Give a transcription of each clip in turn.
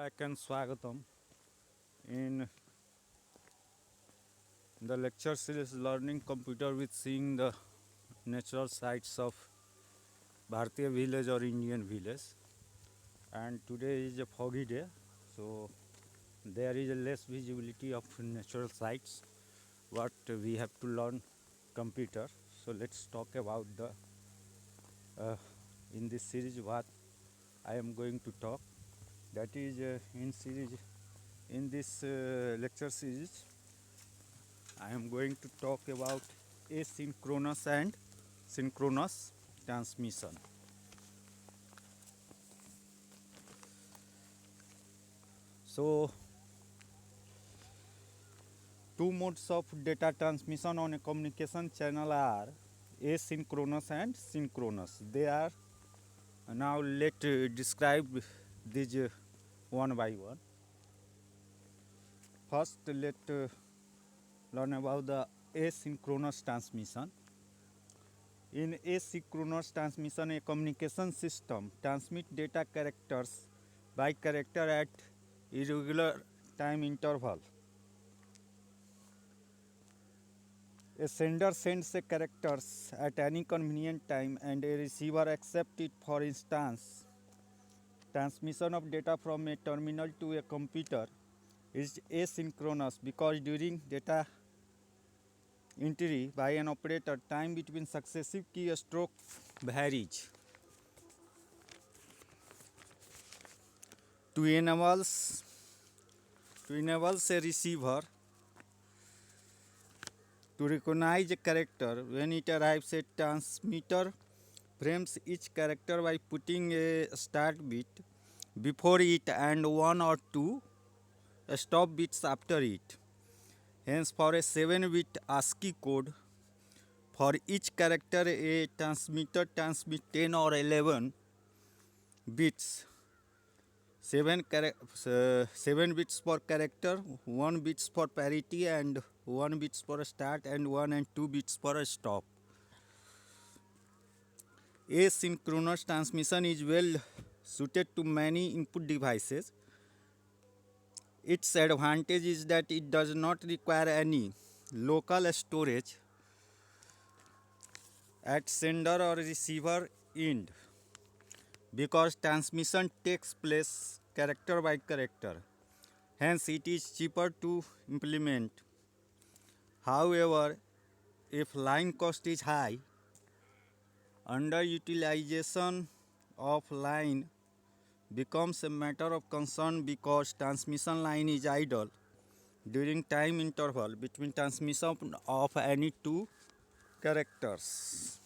back and Swagatam in the lecture series Learning Computer with Seeing the Natural Sights of Bharatiya Village or Indian Village. And today is a foggy day, so there is a less visibility of natural sights. What we have to learn computer. So let's talk about the in this series what I am going to talk. That is in this lecture series I am going to talk about asynchronous and synchronous transmission. So, two modes of data transmission on a communication channel are asynchronous and synchronous. They are now let describe these one by one. First, let learn about the asynchronous transmission. In asynchronous transmission, a communication system transmits data characters by character at irregular time interval. A sender sends a characters at any convenient time and a receiver accepts it. For instance, transmission of data from a terminal to a computer is asynchronous because during data entry by an operator, time between successive keystrokes varies. To enables a receiver to recognize a character when it arrives at transmitter frames each character by putting a start bit before it and one or two stop bits after it. Hence, for a 7-bit ASCII code, for each character a transmitter transmits 10 or 11 bits. 7 bits per character, 1 bits for parity and 1 bits for a start and 1 and 2 bits for a stop. Asynchronous transmission is well suited to many input devices. Its advantage is that it does not require any local storage at sender or receiver end because transmission takes place character by character. Hence, it is cheaper to implement. However, if line cost is high, underutilization of line becomes a matter of concern because transmission line is idle during time interval between transmission of any two characters.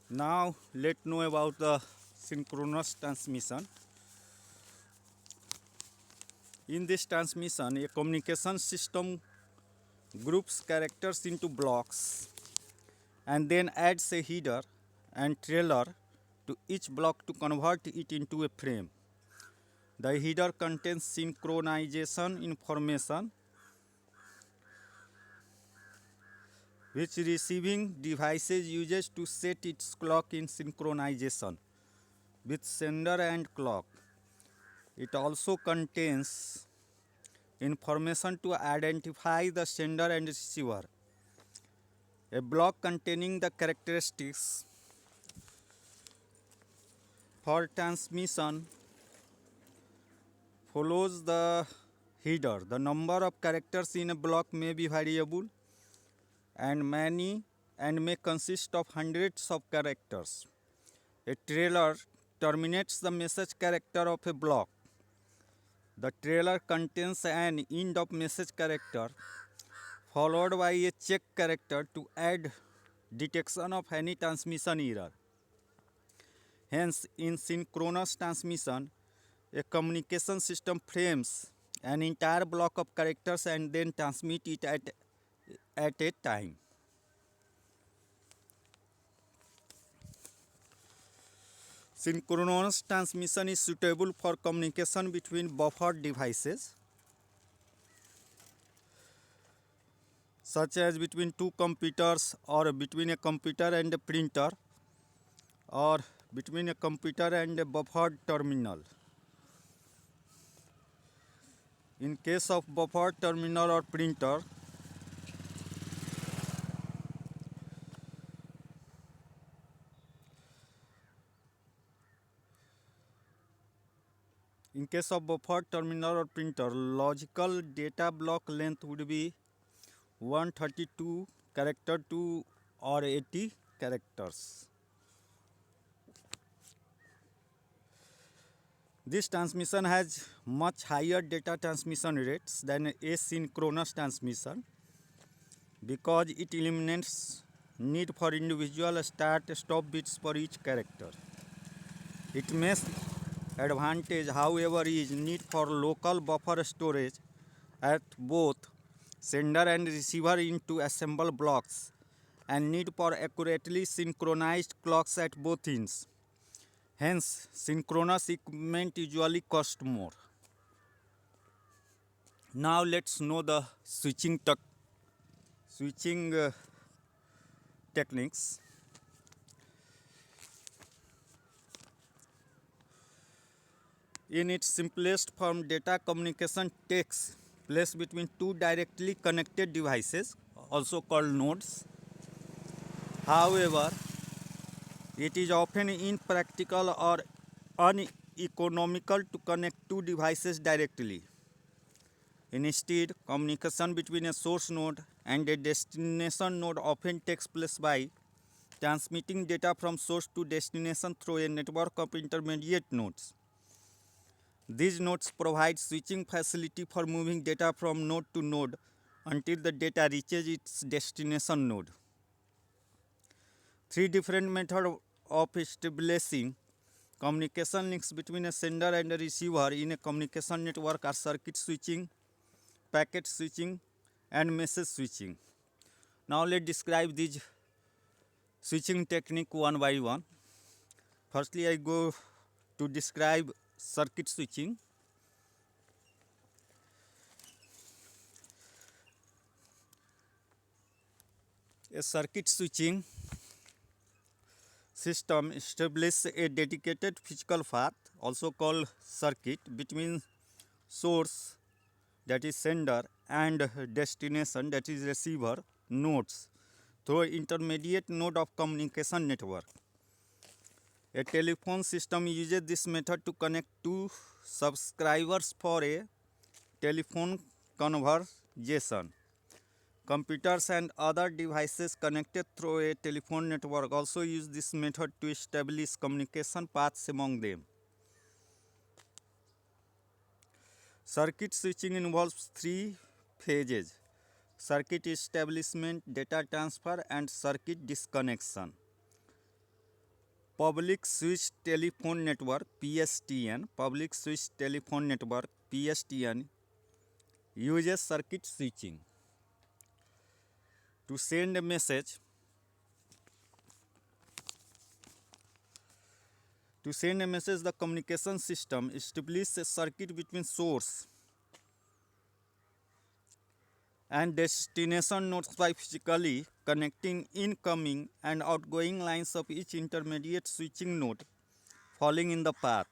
Now let's know about the synchronous transmission. In this transmission, a communication system groups characters into blocks and then adds a header and trailer to each block to convert it into a frame. The header contains synchronization information which receiving devices uses to set its clock in synchronization with sender and clock. It also contains information to identify the sender and receiver. A block containing the characteristics for transmission follows the header. The number of characters in a block may be variable and may consist of hundreds of characters. A trailer terminates the message character of a block. The trailer contains an end of message character followed by a check character to add detection of any transmission error. Hence, in synchronous transmission, a communication system frames an entire block of characters and then transmit it at a time. Synchronous transmission is suitable for communication between buffered devices, such as between two computers or between a computer and a printer. or between a computer and a buffered terminal. In case of buffered terminal or printer, logical data block length would be 132 character to or 80 characters. This transmission has much higher data transmission rates than asynchronous transmission because it eliminates need for individual start-stop bits for each character. Its main advantage, however, is need for local buffer storage at both sender and receiver into assemble blocks and need for accurately synchronized clocks at both ends. Hence, synchronous equipment usually cost more. Now let's know the switching techniques. In its simplest form, data communication takes place between two directly connected devices, also called nodes. However, it is often impractical or uneconomical to connect two devices directly. Instead, communication between a source node and a destination node often takes place by transmitting data from source to destination through a network of intermediate nodes. These nodes provide switching facility for moving data from node to node until the data reaches its destination node. Three different methods of establishing communication links between a sender and a receiver in a communication network are circuit switching, packet switching, and message switching. Now let's describe these switching technique one by one. Firstly, I go to describe circuit switching. A circuit switching system establishes a dedicated physical path, also called circuit, between source, that is sender, and destination, that is receiver, nodes through an intermediate node of communication network. A telephone system uses this method to connect two subscribers for a telephone conversation. Computers and other devices connected through a telephone network also use this method to establish communication paths among them. Circuit switching involves three phases: circuit establishment, data transfer, and circuit disconnection. Public switch telephone network PSTN uses circuit switching. To send a message, the communication system establishes a circuit between source and destination nodes by physically connecting incoming and outgoing lines of each intermediate switching node falling in the path.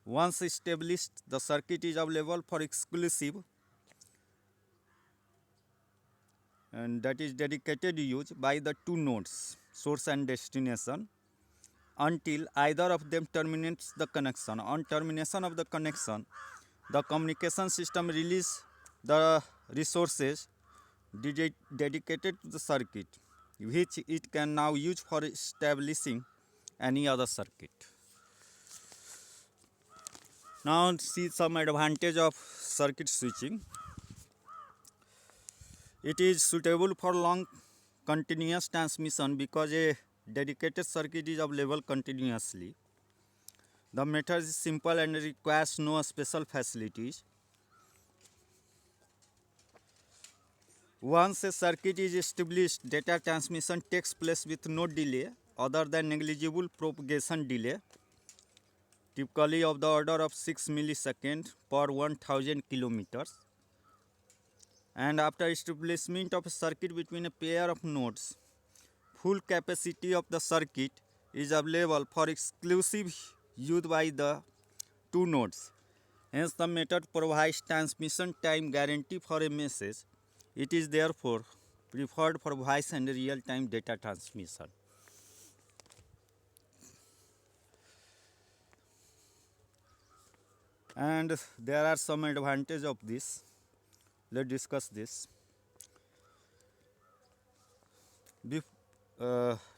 Once established, the circuit is available for exclusive and that is dedicated use by the two nodes, source and destination, until either of them terminates the connection. On termination of the connection, the communication system releases the resources dedicated to the circuit, which it can now use for establishing any other circuit. Now see some advantage of circuit switching. It is suitable for long continuous transmission because a dedicated circuit is available continuously. The method is simple and requires no special facilities. Once a circuit is established, data transmission takes place with no delay other than negligible propagation delay, typically of the order of 6 milliseconds per 1000 kilometers. And after establishment of a circuit between a pair of nodes, full capacity of the circuit is available for exclusive use by the two nodes. Hence, the method provides transmission time guarantee for a message. It is therefore preferred for voice and real-time data transmission. And there are some advantages of this. Let's discuss this.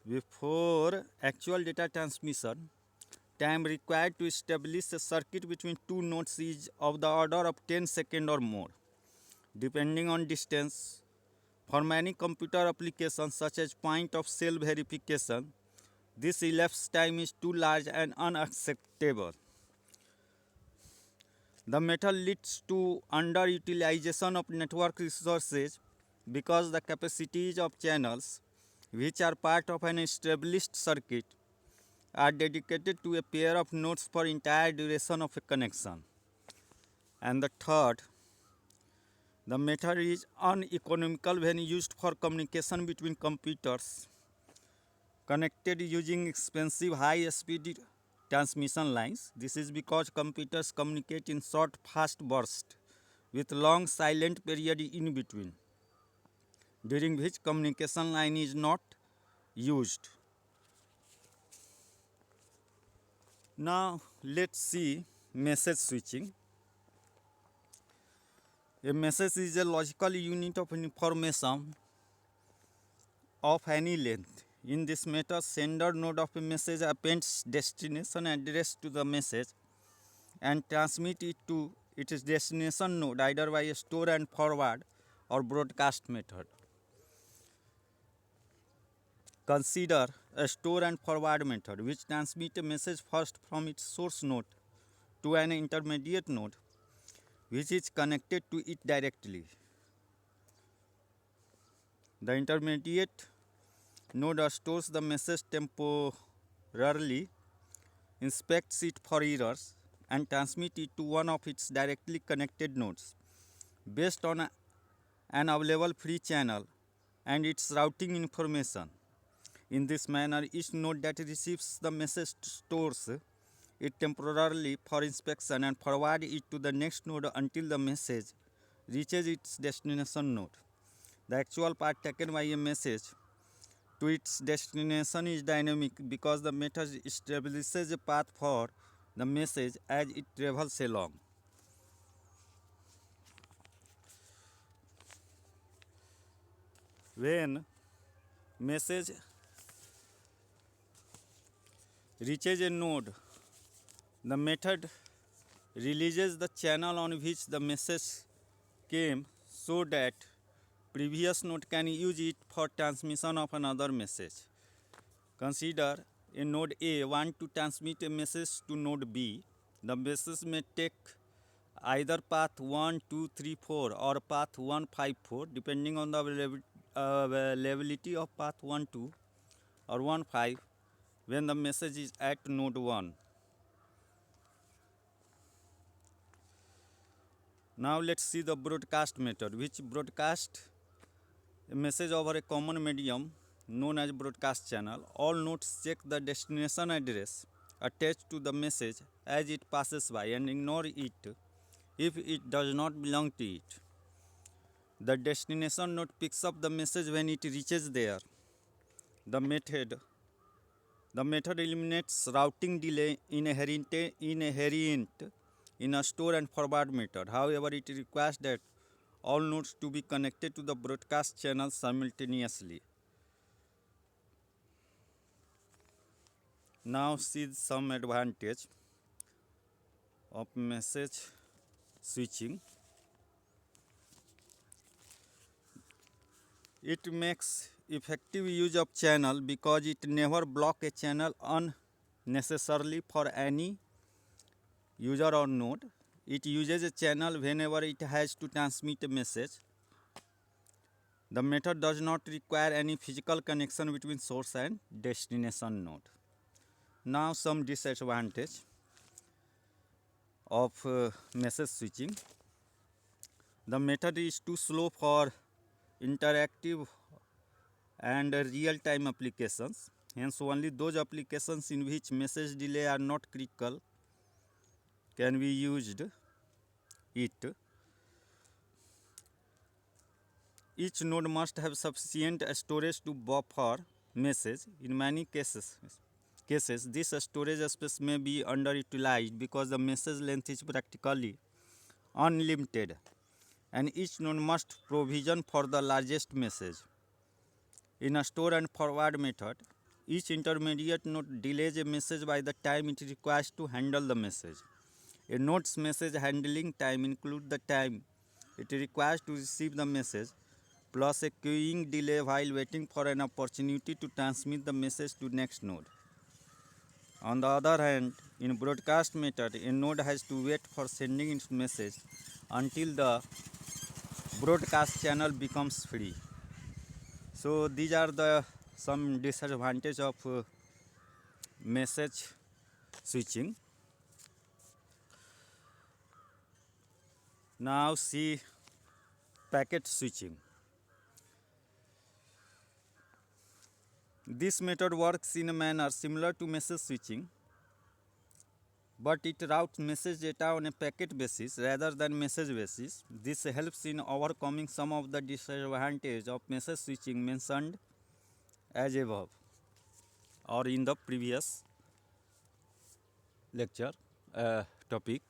Before actual data transmission, time required to establish a circuit between two nodes is of the order of 10 seconds or more, depending on distance. For many computer applications such as point of sale verification, this elapsed time is too large and unacceptable. The method leads to underutilization of network resources because the capacities of channels, which are part of an established circuit, are dedicated to a pair of nodes for entire duration of a connection. And the third, the method is uneconomical when used for communication between computers connected using expensive high-speed transmission lines. This is because computers communicate in short, fast bursts with long silent period in between, during which communication line is not used. Now let's see message switching. A message is a logical unit of information of any length. In this method, sender node of a message appends destination address to the message and transmit it to its destination node either by a store and forward or broadcast method. Consider a store and forward method which transmits a message first from its source node to an intermediate node which is connected to it directly. The intermediate node stores the message temporarily, inspects it for errors, and transmits it to one of its directly connected nodes based on an available free channel and its routing information. In this manner, each node that receives the message stores it temporarily for inspection and forwards it to the next node until the message reaches its destination node. The actual path taken by a message to its destination is dynamic because the method establishes a path for the message as it travels along. When message reaches a node, the method releases the channel on which the message came so that previous node can use it for transmission of another message. Consider a node A want to transmit a message to node B. The message may take either path 1, 2, 3, 4 or path 1, 5, 4 depending on the availability of path 1, 2 or 1, 5 when the message is at node 1. Now let's see the broadcast method, which broadcasts a message over a common medium known as broadcast channel. All nodes check the destination address attached to the message as it passes by and ignore it if it does not belong to it. The destination node picks up the message when it reaches there. The method eliminates routing delay inherent in a store and forward method. However, it requires that all nodes to be connected to the broadcast channel simultaneously. Now see some advantage of message switching. It makes effective use of channel because it never blocks a channel unnecessarily for any user or node. It uses a channel whenever it has to transmit a message. The method does not require any physical connection between source and destination node. Now some disadvantage of message switching. The method is too slow for interactive and real-time applications. Hence, only those applications in which message delay are not critical can be used it. Each node must have sufficient storage to buffer message. In many cases, this storage space may be underutilized because the message length is practically unlimited, and each node must provision for the largest message. In a store and forward method, each intermediate node delays a message by the time it requires to handle the message. A node's message handling time includes the time it requires to receive the message plus a queuing delay while waiting for an opportunity to transmit the message to next node. On the other hand, in broadcast method, a node has to wait for sending its message until the broadcast channel becomes free. So these are the some disadvantage of message switching. Now see packet switching. This method works in a manner similar to message switching, but it routes message data on a packet basis rather than message basis. This helps in overcoming some of the disadvantages of message switching mentioned as above or in the previous lecture topic.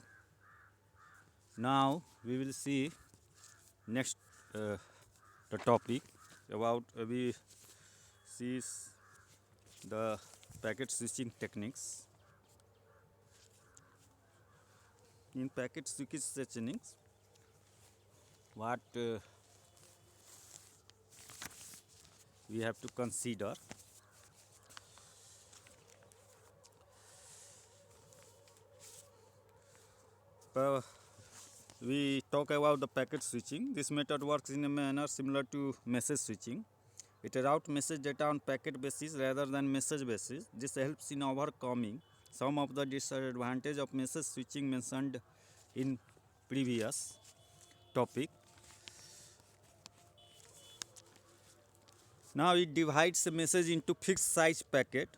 Now we will see next the topic about we see the packet switching techniques. In packet switching, what we have to consider. We talk about the packet switching. This method works in a manner similar to message switching. It routes message data on packet basis rather than message basis. This helps in overcoming some of the disadvantages of message switching mentioned in previous topic. Now it divides the message into fixed size packet,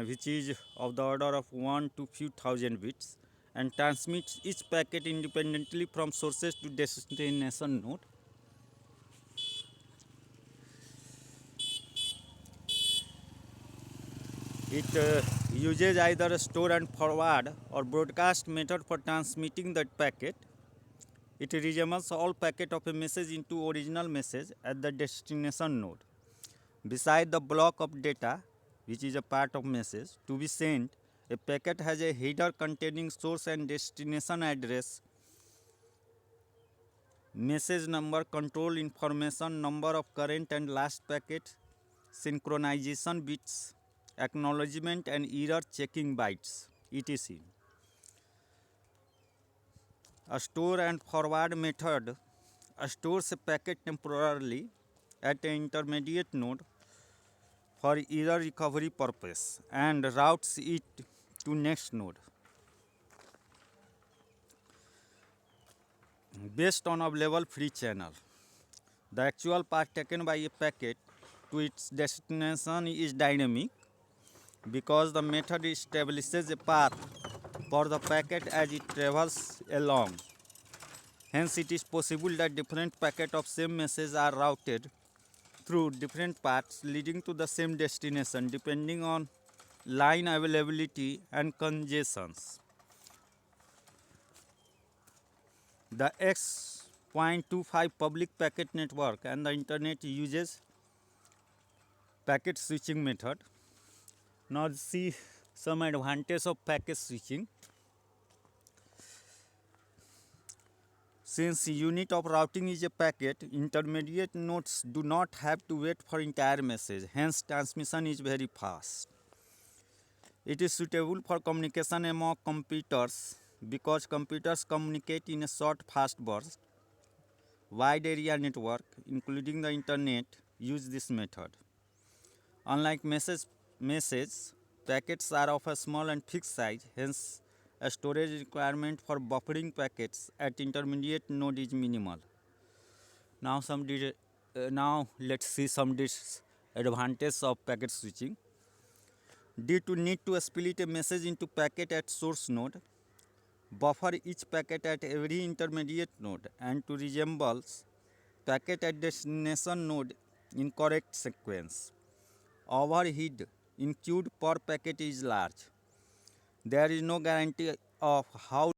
which is of the order of 1 to few thousand bits, and transmits each packet independently from sources to destination node. It uses either a store and forward or broadcast method for transmitting that packet. It resumes all packet of a message into original message at the destination node. Beside the block of data, which is a part of message, to be sent, a packet has a header containing source and destination address, message number, control information, number of current and last packet, synchronization bits, acknowledgement and error checking bytes, etc. A store and forward method stores a packet temporarily at an intermediate node for error recovery purpose and routes it to next node. Based on available free channel, the actual path taken by a packet to its destination is dynamic because the method establishes a path for the packet as it travels along. Hence, it is possible that different packets of same message are routed through different paths leading to the same destination depending on line availability and congestions. The X.25 public packet network and the internet uses packet switching method. Now see some advantage of packet switching. Since unit of routing is a packet, intermediate nodes do not have to wait for entire message. Hence, transmission is very fast. It is suitable for communication among computers because computers communicate in a short, fast burst. Wide area network, including the internet, use this method. Unlike message, packets are of a small and fixed size. Hence, a storage requirement for buffering packets at intermediate node is minimal. Now let's see some Advantage of packet switching. Due to need to split a message into packet at source node, buffer each packet at every intermediate node, and to resembles packet at destination node in correct sequence. Overhead in queued per packet is large. There is no guarantee of how